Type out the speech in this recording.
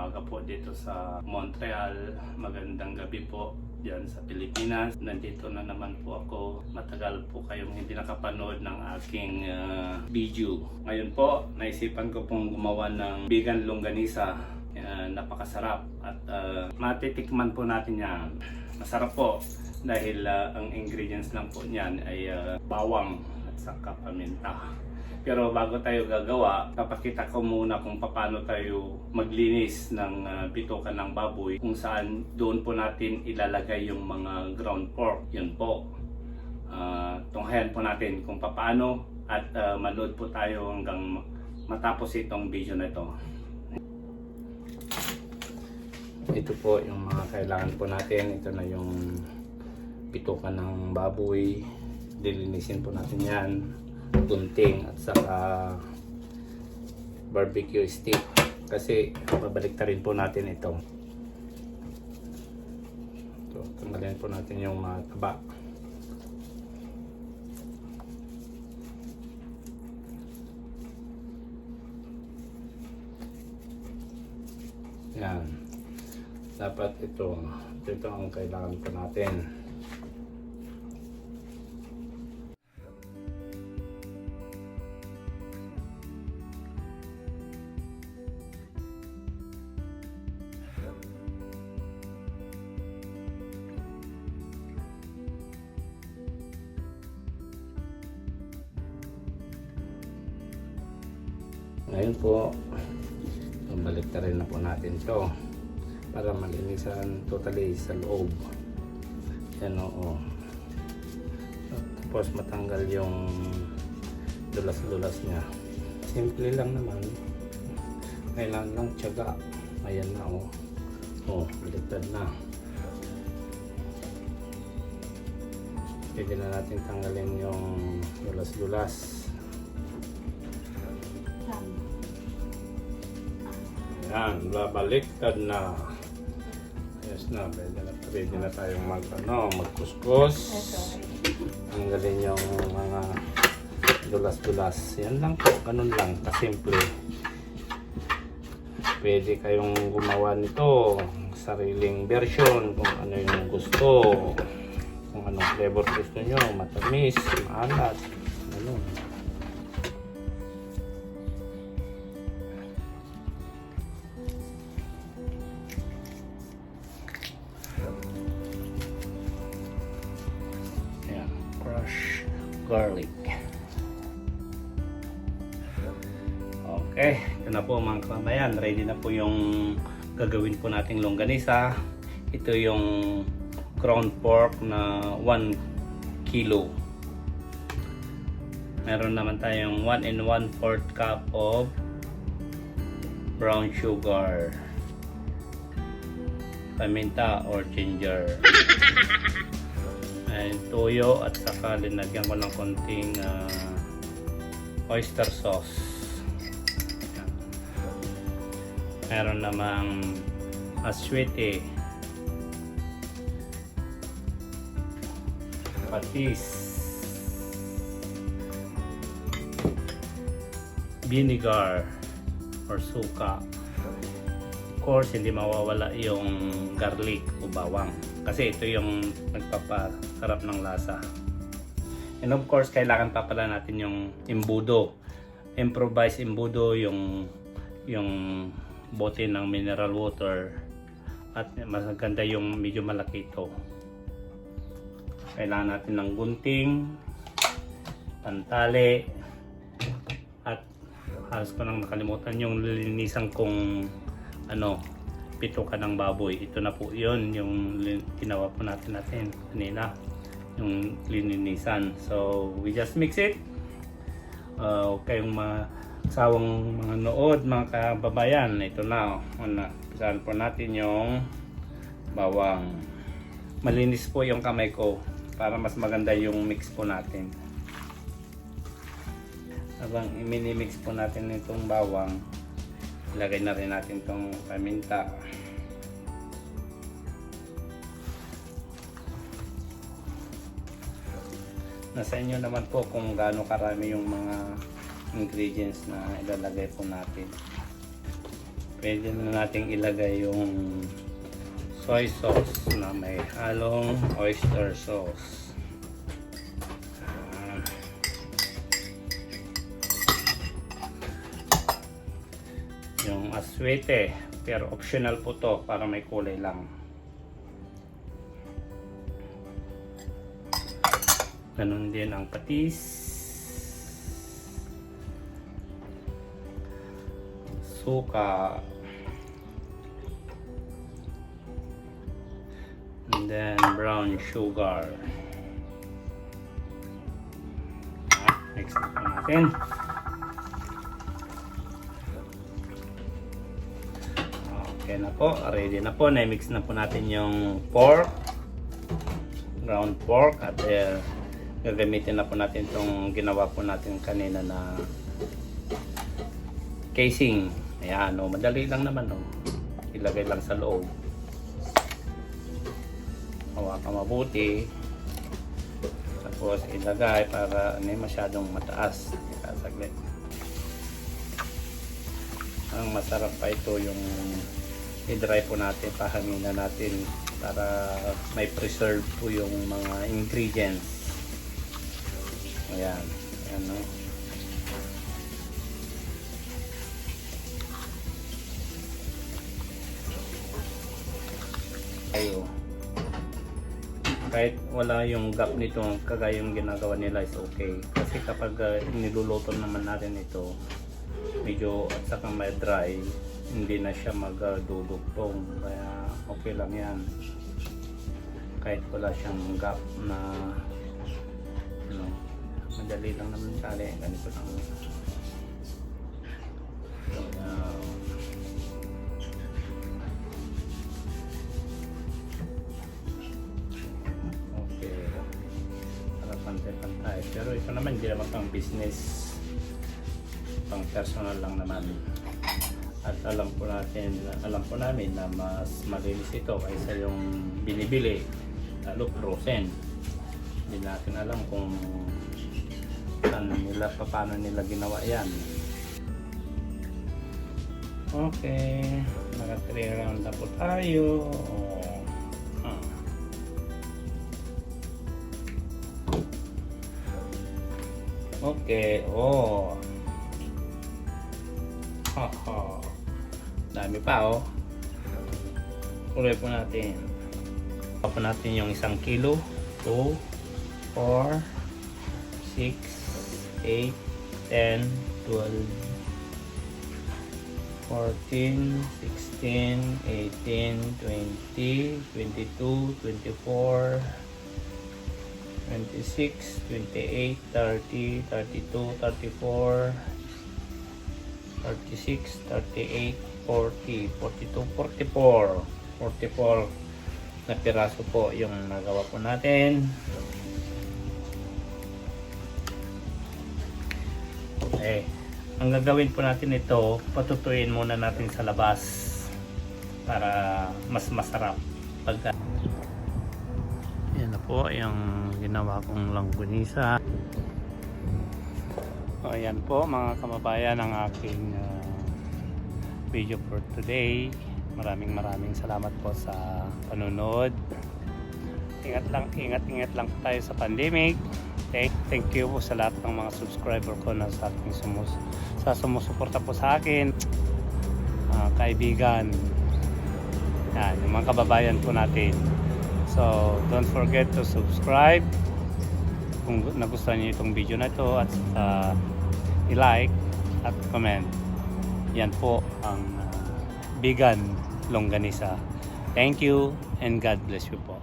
umaga po dito sa Montreal. Magandang gabi po dyan sa Pilipinas. Nandito na naman po ako. Matagal po kayong hindi nakapanood ng aking video. Ngayon po, naisipan ko pong gumawa ng vegan longganisa. Napakasarap at matitikman po natin yan. Masarap po dahil ang ingredients lang po niyan ay bawang at saka paminta. Pero bago tayo gagawa, papakita ko muna kung paano tayo maglinis ng bituka ng baboy, kung saan doon po natin ilalagay yung mga ground pork. Yun po. Tunghayan po natin kung paano at manood po tayo hanggang matapos itong video na ito. Ito po yung mga kailangan po natin. Ito na yung bituka ng baboy. Dilinisin po natin yan. Gunting at saka barbecue stick kasi babalik ta rin po natin ito. Tanggalin po natin yung mga taba. Yan. Dapat ito ang kailangan po natin. Ngayon po, balik na rin na po natin ito para malinisan totally sa loob. Yan o. Tapos matanggal yung dulas-dulas niya. Simple lang naman. Kailangan lang tiyaga. Ayan na o. Baliktad na. Pwede na natin tanggalin yung dulas-dulas. Yan, babaliktad na. Yes na, pwede na tayong magkuskus. Tanggalin yung mga dulas-dulas. Yan lang po, ganun lang, kasimple. Pwede kayong gumawa nito, sariling version, kung ano yung gusto. Kung anong flavor gusto nyo, matamis, maalat, ano. Garlic. Okay, ito na po mga kabayan. Ready na po yung gagawin po nating longganisa. Ito yung ground pork na 1 kilo. Meron naman tayong 1 1/4 cup of brown sugar, paminta or ginger. Toyo at saka linagyan ko ng konting oyster sauce. Meron namang aswete, patis, vinegar or suka. Of course, hindi mawawala yung garlic o bawang. Kasi ito yung nagpapasarap ng lasa. And of course, kailangan pa pala natin yung embudo. Improvised embudo, yung bote ng mineral water. At mas maganda yung medyo malaki ito. Kailangan natin ng gunting, pantali, at halos ko nang nakalimutan yung lilinisan kong bituka ng baboy. Ito na po yun, yung ginawa po natin kanina, yung lininisan. So we just mix it. Huwag kayong masawang mga nood, mga kababayan. Ito na, pisahan po natin yung bawang. Malinis po yung kamay ko para mas maganda yung mix po natin. Habang i-mix po natin itong bawang, ilagay na rin natin itong paminta. Nasa inyo naman po kung gaano karami yung mga ingredients na ilalagay po natin. pwede na nating ilagay yung soy sauce na may halong oyster sauce. Yung aswete, pero optional po to para may kulay lang. Ganun din ang patis, suka, and then brown sugar. Mix na po natin. Okay na po, ready na po. Na-mix na po natin yung pork, ground pork, at gagamitin na po natin itong ginawa po natin kanina na casing. Ayan, madali lang naman. Ilagay lang sa loob. Hawakan mabuti. Tapos ilagay para hindi masyadong mataas. Saglit. Ang masarap pa ito yung i-dry po natin, pahanginan natin para may preserve po yung mga ingredients. Ayan, ayan no. Ayo. Kahit wala yung gap nito, kagaya yung ginagawa nila is okay. Kasi kapag niluluto naman natin ito, medyo at saka may dry, hindi na siya magdudugtong, kaya okay lang yan kahit wala siyang gap na madali lang naman sali, ganito lang. Okay, para pantay-pantay, pero ito naman hindi naman pang business, pang personal lang naman. At alam po namin na mas malinis ito kaysa yung binibili, lalo frozen. Hindi natin alam kung paano nila ginawa yan. Okay, naka 3 round na po tayo. Okay, dami pa ulit po natin. Pa natin yung 1 kilo. 2, 4, 6, 8, 10, 12, 14, 16, 18, 20, 22, 24, 26, 28, 30, 32, 34, 36, 38, 40, 42, 44. 44 na piraso po yung nagawa po natin. Okay. Ang gagawin po natin ito, patutuin muna natin sa labas para mas masarap. Yan na po yung ginawa kong langgunisa. Ayan po mga kababayan ang aking video for today. Maraming salamat po sa panunod. Ingat lang tayo sa pandemic. Thank you po sa lahat ng mga subscriber ko na sa ating sumusuporta po sa akin. Kaibigan. Yan, yung mga kababayan po natin. So, don't forget to subscribe kung nagustuhan niyo itong video na ito, at i-like at comment. Yan po ang Vegan Longganisa. Thank you and God bless you po.